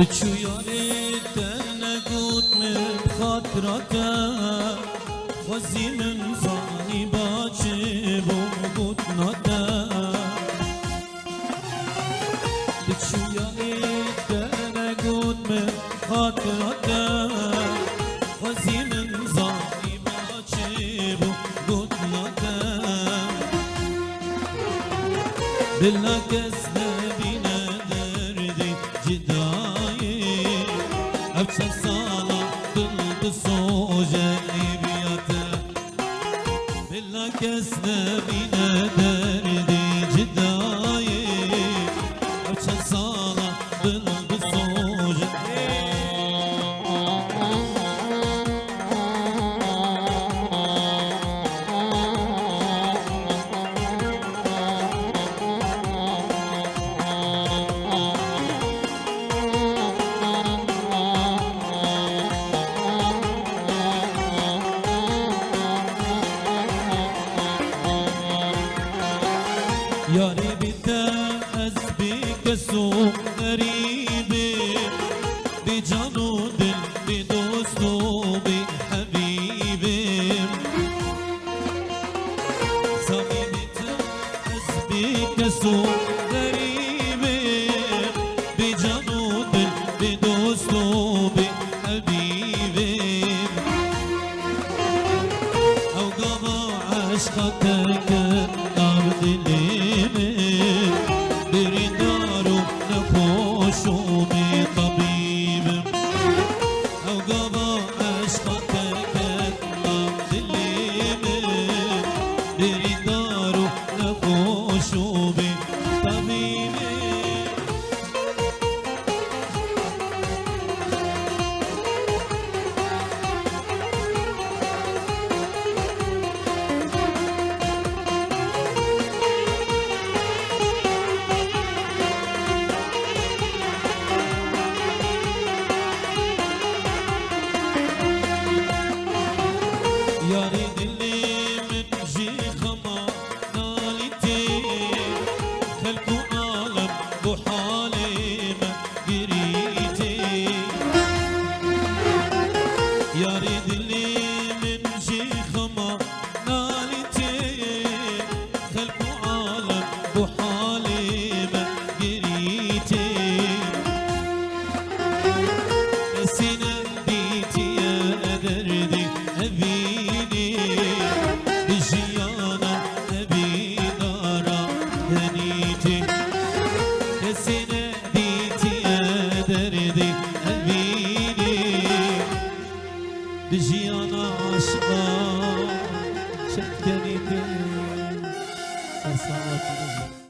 چو یاری در نگود من خاطرته خوزی من زانی باچه بود نده چو یاری در نگود من خاطرته خوزی من زانی باچه بود نده بلا کس نبینه دردی جدایی افشا سالا دل سوجلی بیاته بلا کس نبینه دردی جدایی افشا سالا دل سوجلی یاری بیده از بی کسو غریبه بی جان و دل بی دوست و بی حبیبه سامی بیده از بی کسو غریبه بی جان و دل بی دوست و بی حبیبه او قام عشقتك نار دلي بريدارو نخوشو بطبيب